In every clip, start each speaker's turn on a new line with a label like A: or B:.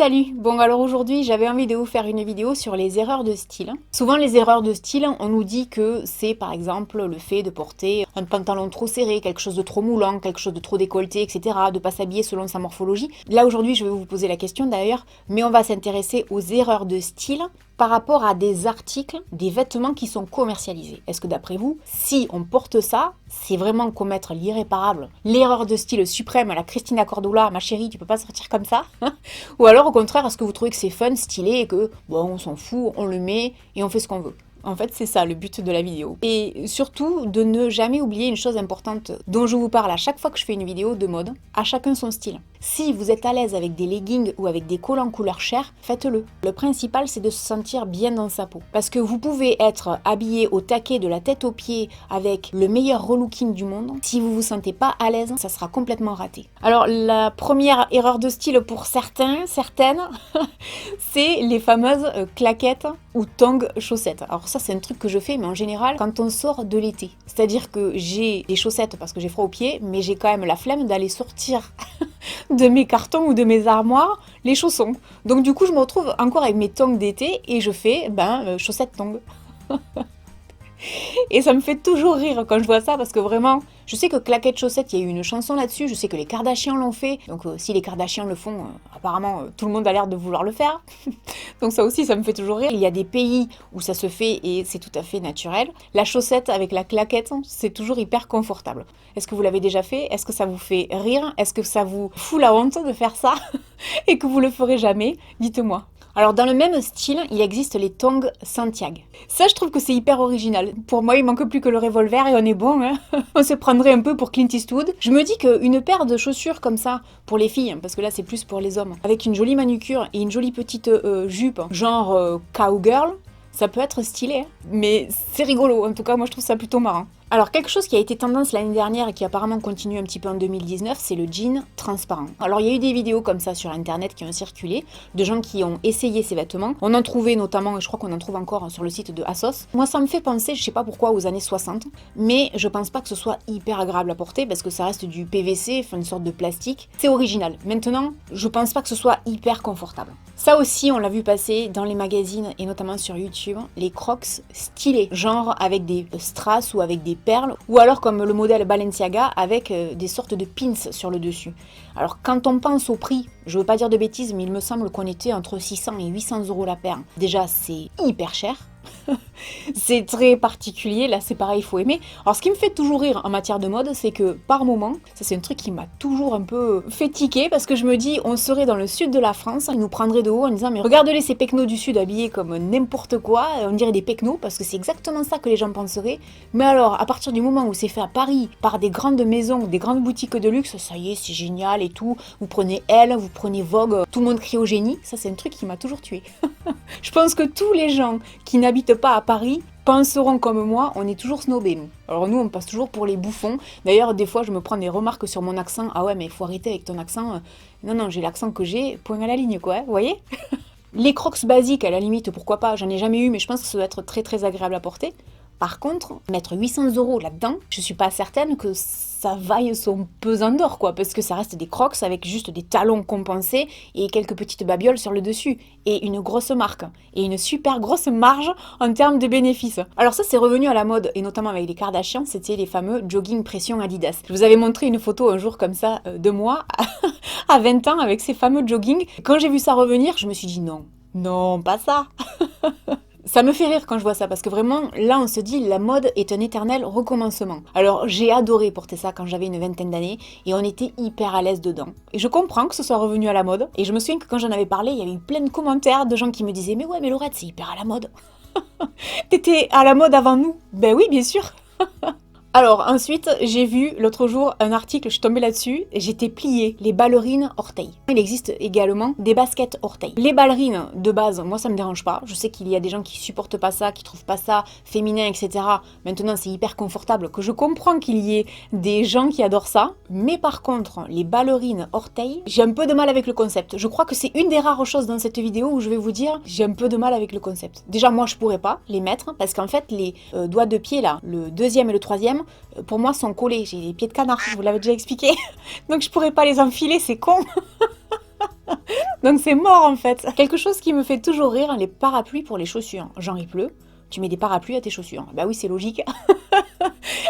A: Salut! Bon alors aujourd'hui j'avais envie de vous faire une vidéo sur les erreurs de style. Souvent les erreurs de style, on nous dit que c'est par exemple le fait de porter un pantalon trop serré, quelque chose de trop moulant, quelque chose de trop décolleté, etc. De pas s'habiller selon sa morphologie. Là aujourd'hui je vais vous poser la question d'ailleurs, mais on va s'intéresser aux erreurs de style par rapport à des articles, des vêtements qui sont commercialisés. Est-ce que d'après vous, si on porte ça, c'est vraiment commettre l'irréparable, l'erreur de style suprême à la Christina Cordula, ma chérie, tu peux pas sortir comme ça? Ou alors au contraire, est-ce que vous trouvez que c'est fun, stylé et que bon, on s'en fout, on le met et on fait ce qu'on veut? En fait, c'est ça le but de la vidéo. Et surtout, de ne jamais oublier une chose importante dont je vous parle à chaque fois que je fais une vidéo de mode, à chacun son style. Si vous êtes à l'aise avec des leggings ou avec des collants couleur chair, faites-le. Le principal, c'est de se sentir bien dans sa peau. Parce que vous pouvez être habillé au taquet de la tête aux pieds avec le meilleur relooking du monde. Si vous vous sentez pas à l'aise, ça sera complètement raté. Alors, la première erreur de style pour certaines, c'est les fameuses claquettes ou tongs chaussettes. Alors ça, c'est un truc que je fais, mais en général, quand on sort de l'été. C'est-à-dire que j'ai des chaussettes parce que j'ai froid aux pieds, mais j'ai quand même la flemme d'aller sortir de mes cartons ou de mes armoires les chaussons. Donc du coup, je me retrouve encore avec mes tongs d'été et je fais, chaussettes tongs. Et ça me fait toujours rire quand je vois ça parce que vraiment, je sais que claquettes chaussettes, il y a eu une chanson là-dessus, je sais que les Kardashians l'ont fait, donc si les Kardashians le font, apparemment tout le monde a l'air de vouloir le faire. Donc ça aussi, ça me fait toujours rire. Il y a des pays où ça se fait et c'est tout à fait naturel. La chaussette avec la claquette, c'est toujours hyper confortable. Est-ce que vous l'avez déjà fait? Est-ce que ça vous fait rire? Est-ce que ça vous fout la honte de faire ça? Et que vous le ferez jamais? Dites-moi. Alors dans le même style, il existe les tongs Santiago. Ça, je trouve que c'est hyper original. Pour moi, il manque plus que le revolver et on est bon, hein. On se prendrait un peu pour Clint Eastwood. Je me dis qu'une paire de chaussures comme ça, pour les filles, parce que là c'est plus pour les hommes, avec une jolie manucure et une jolie petite jupe, genre cowgirl, ça peut être stylé, hein. Mais c'est rigolo, en tout cas moi je trouve ça plutôt marrant. Alors quelque chose qui a été tendance l'année dernière et qui apparemment continue un petit peu en 2019, c'est le jean transparent. Alors il y a eu des vidéos comme ça sur internet qui ont circulé, de gens qui ont essayé ces vêtements. On en trouvait notamment, et je crois qu'on en trouve encore sur le site de ASOS. Moi ça me fait penser, je sais pas pourquoi, aux années 60, mais je pense pas que ce soit hyper agréable à porter parce que ça reste du PVC, enfin une sorte de plastique. C'est original. Maintenant, je pense pas que ce soit hyper confortable. Ça aussi, on l'a vu passer dans les magazines et notamment sur YouTube, les crocs stylés, genre avec des strass ou avec des perles, ou alors comme le modèle Balenciaga avec des sortes de pins sur le dessus. Alors quand on pense au prix, je veux pas dire de bêtises, mais il me semble qu'on était entre 600 et 800 € la paire. Déjà, c'est hyper cher. C'est très particulier, là c'est pareil, il faut aimer. Alors ce qui me fait toujours rire en matière de mode, c'est que par moment, ça c'est un truc qui m'a toujours un peu fait tiquer, parce que je me dis, on serait dans le sud de la France, ils nous prendraient de haut en disant, mais regardez-les ces pecnos du sud habillés comme n'importe quoi, on dirait des pecnos, parce que c'est exactement ça que les gens penseraient. Mais alors, à partir du moment où c'est fait à Paris, par des grandes maisons, des grandes boutiques de luxe, ça y est, c'est génial et tout, vous prenez Elle, vous prenez Vogue, tout le monde crie au génie, ça c'est un truc qui m'a toujours tué. Je pense que tous les gens qui n'habitent pas à Paris penseront comme moi, on est toujours snobés nous. Alors nous on passe toujours pour les bouffons. D'ailleurs des fois je me prends des remarques sur mon accent. Ah ouais mais il faut arrêter avec ton accent. Non j'ai l'accent que j'ai, point à la ligne quoi, vous voyez. Les crocs basiques à la limite pourquoi pas, j'en ai jamais eu mais je pense que ça doit être très très agréable à porter. Par contre, mettre 800 € là-dedans, je suis pas certaine que ça vaille son pesant d'or, quoi, parce que ça reste des crocs avec juste des talons compensés et quelques petites babioles sur le dessus, et une grosse marque, et une super grosse marge en termes de bénéfices. Alors ça, c'est revenu à la mode, et notamment avec les Kardashians, c'était les fameux jogging pression Adidas. Je vous avais montré une photo un jour comme ça de moi, à 20 ans, avec ces fameux jogging. Quand j'ai vu ça revenir, je me suis dit non, pas ça. Ça me fait rire quand je vois ça, parce que vraiment, là on se dit, la mode est un éternel recommencement. Alors j'ai adoré porter ça quand j'avais une vingtaine d'années, et on était hyper à l'aise dedans. Et je comprends que ce soit revenu à la mode, et je me souviens que quand j'en avais parlé, il y avait eu plein de commentaires de gens qui me disaient « Mais ouais, mais Laurette, c'est hyper à la mode !» T'étais à la mode avant nous? Ben oui, bien sûr. Alors ensuite, j'ai vu l'autre jour un article, je suis tombée là-dessus, j'étais pliée, les ballerines orteils. Il existe également des baskets orteils. Les ballerines, de base, moi ça me dérange pas. Je sais qu'il y a des gens qui supportent pas ça, qui trouvent pas ça féminin, etc. Maintenant c'est hyper confortable, que je comprends qu'il y ait des gens qui adorent ça. Mais par contre, les ballerines orteils, j'ai un peu de mal avec le concept. Je crois que c'est une des rares choses dans cette vidéo où je vais vous dire, j'ai un peu de mal avec le concept. Déjà moi je pourrais pas les mettre, parce qu'en fait les doigts de pied là, le deuxième et le troisième, pour moi sont collés, j'ai les pieds de canard, je vous l'avais déjà expliqué, donc je pourrais pas les enfiler, c'est con. Donc c'est mort en fait. Quelque chose qui me fait toujours rire, les parapluies pour les chaussures. Genre il pleut, tu mets des parapluies à tes chaussures. Bah oui, c'est logique.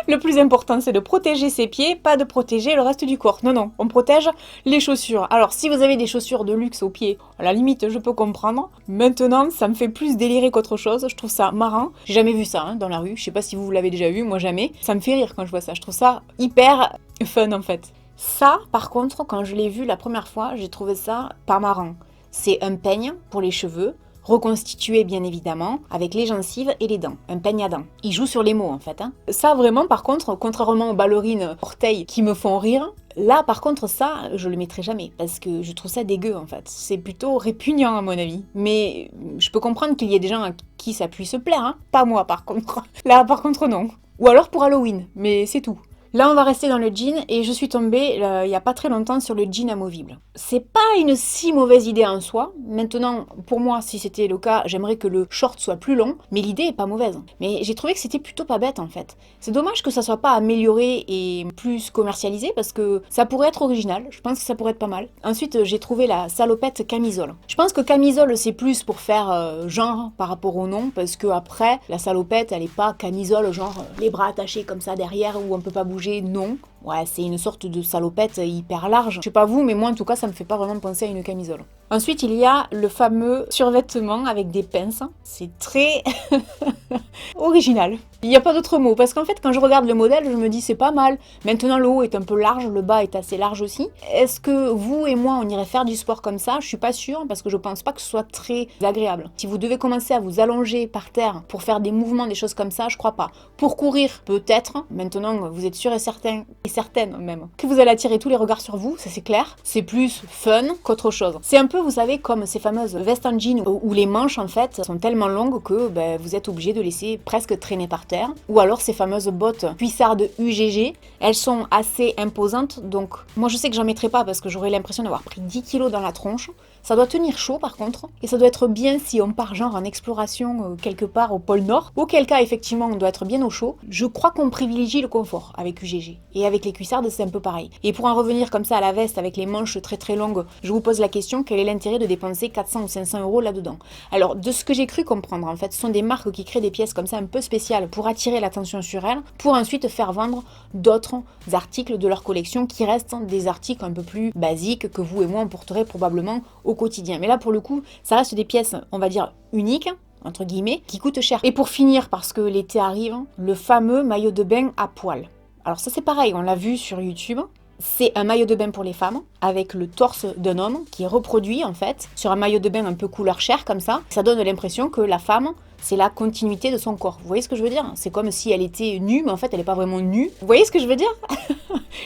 A: Le plus important, c'est de protéger ses pieds, pas de protéger le reste du corps. Non, non, on protège les chaussures. Alors, si vous avez des chaussures de luxe aux pieds, à la limite, je peux comprendre. Maintenant, ça me fait plus délirer qu'autre chose. Je trouve ça marrant. J'ai jamais vu ça dans la rue. Je sais pas si vous l'avez déjà vu, moi jamais. Ça me fait rire quand je vois ça. Je trouve ça hyper fun en fait. Ça, par contre, quand je l'ai vu la première fois, j'ai trouvé ça pas marrant. C'est un peigne pour les cheveux, reconstitué bien évidemment, avec les gencives et les dents. Un peigne à dents. Il joue sur les mots en fait. Hein. Ça vraiment, par contre, contrairement aux ballerines orteils qui me font rire, là par contre ça, je le mettrai jamais, parce que je trouve ça dégueu en fait. C'est plutôt répugnant à mon avis. Mais je peux comprendre qu'il y ait des gens à qui ça puisse se plaire, hein. Pas moi par contre. Là par contre non. Ou alors pour Halloween, mais c'est tout. Là, on va rester dans le jean et je suis tombée il y a pas très longtemps sur le jean amovible. C'est pas une si mauvaise idée en soi. Maintenant, pour moi, si c'était le cas, j'aimerais que le short soit plus long, mais l'idée est pas mauvaise. Mais j'ai trouvé que c'était plutôt pas bête en fait. C'est dommage que ça soit pas amélioré et plus commercialisé parce que ça pourrait être original. Je pense que ça pourrait être pas mal. Ensuite, j'ai trouvé la salopette camisole. Je pense que camisole c'est plus pour faire genre par rapport au nom parce que après la salopette elle est pas camisole genre les bras attachés comme ça derrière où on peut pas bouger. Non. Ouais, c'est une sorte de salopette hyper large. Je sais pas vous, mais moi en tout cas, ça me fait pas vraiment penser à une camisole. Ensuite, il y a le fameux survêtement avec des pinces. C'est très original. Il n'y a pas d'autre mot, parce qu'en fait, quand je regarde le modèle, je me dis c'est pas mal. Maintenant, le haut est un peu large, le bas est assez large aussi. Est-ce que vous et moi, on irait faire du sport comme ça? Je suis pas sûre, parce que je pense pas que ce soit très agréable. Si vous devez commencer à vous allonger par terre pour faire des mouvements, des choses comme ça, je crois pas. Pour courir, peut-être. Maintenant, vous êtes sûr et certain, et certaine même, que vous allez attirer tous les regards sur vous, ça c'est clair. C'est plus fun qu'autre chose. C'est un peu, vous savez, comme ces fameuses vestes en jean où les manches, en fait, sont tellement longues que vous êtes obligé de laisser presque traîner par terre. Ou alors ces fameuses bottes cuissardes UGG, elles sont assez imposantes, donc moi je sais que j'en mettrai pas parce que j'aurais l'impression d'avoir pris 10 kilos dans la tronche. Ça doit tenir chaud par contre, et ça doit être bien si on part genre en exploration quelque part au pôle Nord, auquel cas effectivement on doit être bien au chaud. Je crois qu'on privilégie le confort avec UGG, et avec les cuissardes c'est un peu pareil. Et pour en revenir comme ça à la veste avec les manches très très longues, je vous pose la question, quel est l'intérêt de dépenser 400 ou 500 € là-dedans? Alors de ce que j'ai cru comprendre en fait, ce sont des marques qui créent des pièces comme ça un peu spéciales pour attirer l'attention sur elles, pour ensuite faire vendre d'autres articles de leur collection qui restent des articles un peu plus basiques que vous et moi on porterait probablement au quotidien. Mais là pour le coup, ça reste des pièces, on va dire, uniques, entre guillemets, qui coûtent cher. Et pour finir, parce que l'été arrive, le fameux maillot de bain à poil. Alors ça c'est pareil, on l'a vu sur YouTube. C'est un maillot de bain pour les femmes, avec le torse d'un homme qui est reproduit en fait, sur un maillot de bain un peu couleur chair comme ça. Ça donne l'impression que la femme, c'est la continuité de son corps. Vous voyez ce que je veux dire? C'est comme si elle était nue, mais en fait elle n'est pas vraiment nue. Vous voyez ce que je veux dire?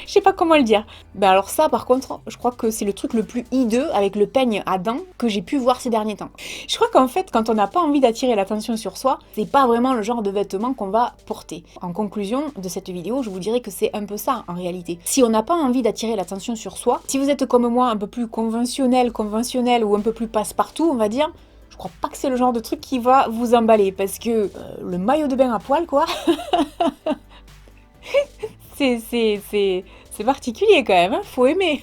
A: Je sais pas comment le dire. Ben alors ça par contre, je crois que c'est le truc le plus hideux avec le peigne à dents que j'ai pu voir ces derniers temps. Je crois qu'en fait quand on n'a pas envie d'attirer l'attention sur soi, c'est pas vraiment le genre de vêtements qu'on va porter. En conclusion de cette vidéo, je vous dirais que c'est un peu ça en réalité. Si on n'a pas envie d'attirer l'attention sur soi, si vous êtes comme moi un peu plus conventionnel ou un peu plus passe-partout, on va dire, je crois pas que c'est le genre de truc qui va vous emballer parce que le maillot de bain à poil quoi. C'est particulier quand même, hein, faut aimer.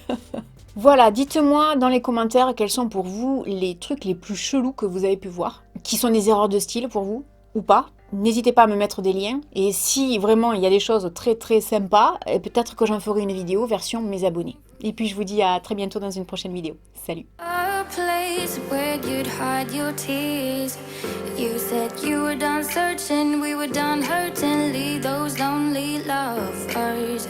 A: Voilà, dites-moi dans les commentaires quels sont pour vous les trucs les plus chelous que vous avez pu voir, qui sont des erreurs de style pour vous, ou pas. N'hésitez pas à me mettre des liens, et si vraiment il y a des choses très très sympas, peut-être que j'en ferai une vidéo version mes abonnés. Et puis je vous dis à très bientôt dans une prochaine vidéo. Salut! A place where you'd hide your tears. You said you were done searching, we were done hurting, leave those lonely lovers.